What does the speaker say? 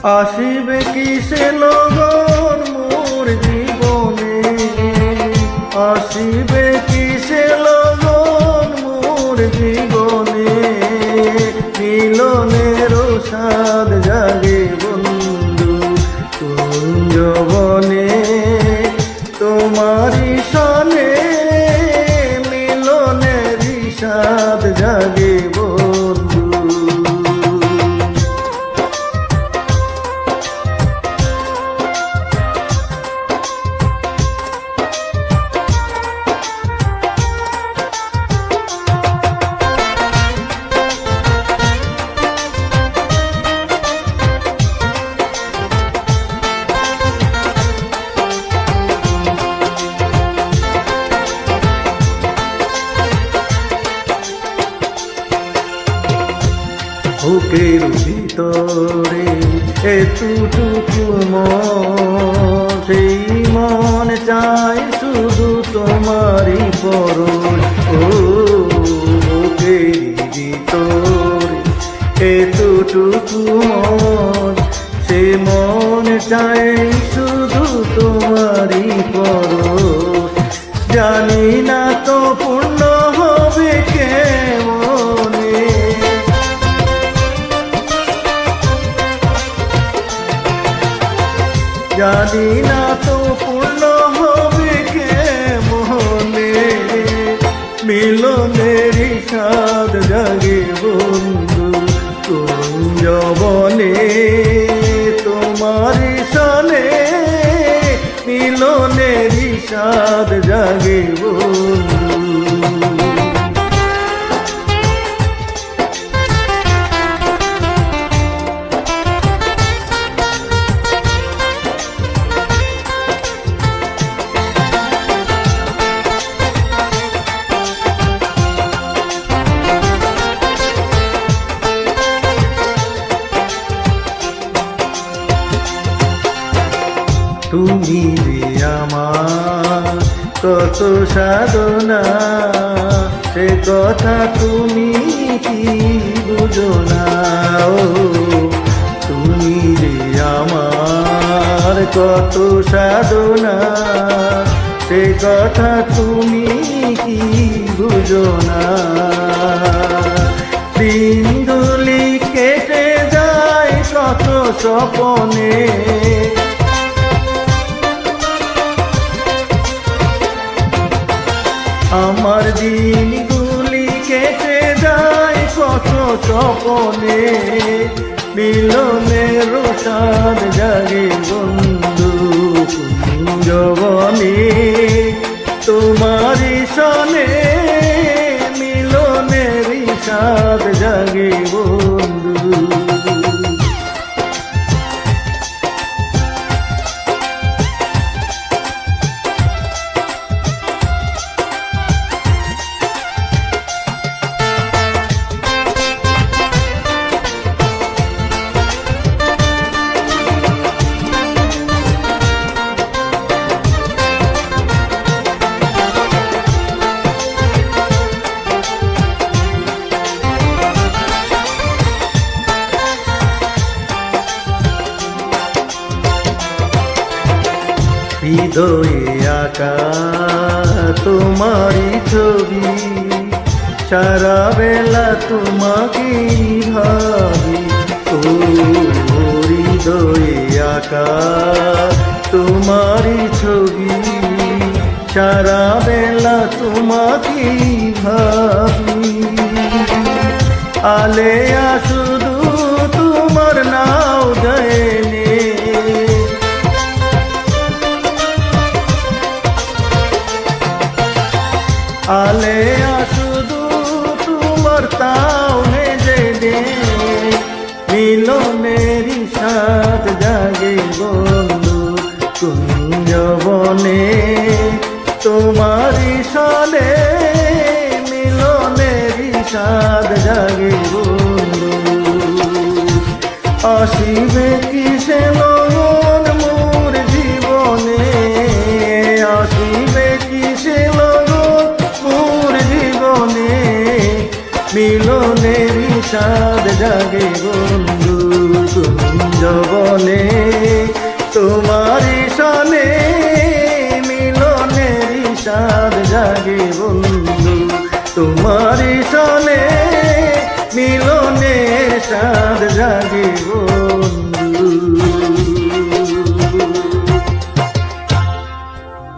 আসিবে কিসে লগন মোর জীবনে, আসিবে কিসে লগন মোর জীবনে, মিলনের সাদ জাগে বন্ধু কুঞ্জবনে, তোমারি সনে মিলনের সাদ জাগে বন্ধু। বুকের ভিতরে এতটুকু মন, সেই মন চাই শুধু তোমারই পরশ। ও বুকের ভিতরে এতটুকু মন, সে মন চাই শুধু তোমারই পরশ। জানি না তো পূর্ণ হবে কেমনে, জানি না তো পূর্ণ হবে কেমনে, মিলনেরই সাদ জাগে বন্ধু কুঞ্জবনে, তোমারই সনে মিলনেরই সাদ জাগে বন্ধু। তুমি যে আমার কত সাধনা, সে কথা তুমি কি বুঝো না। ও তুমি যে আমার কত সাধনা, সে কথা তুমি কি বুঝো না। দিনগুলি কেটে যায় কত স্বপনে, আমার দিনগুলি কেটে যায় কত স্বপনে, মিলনের সাদ জাগে বন্ধু কুঞ্জবনে, তোমারি সনে মিলনের সাদ জাগে বন্ধু। হৃদয়ে আঁকা তোমারি ছবি, সারা বেলা তোমাকে ভাবি। ও হৃদয়ে আঁকা তোমারি ছবি, সারা বেলা তোমাকে ভাবি। আলেয়া শুধু তোমার নাও জয়নে, আলেয়া শুধু তোমার তাও জেনে, মিলনেরই সাদ জাগে বন্ধু কুঞ্জবনে, তোমারই সনে মিলনেরই সাদ জাগে বন্ধু। আসিবে কিসে লগন মোর জীবনে, আসিবে কিসে লগন মোর জীবনে, মিলনেরই সাদ জাগে বন্ধু কুঞ্জবনে। সাদ জাগে বন্ধু, তোমারই সনে মিলনের সাদ জাগে বন্ধু।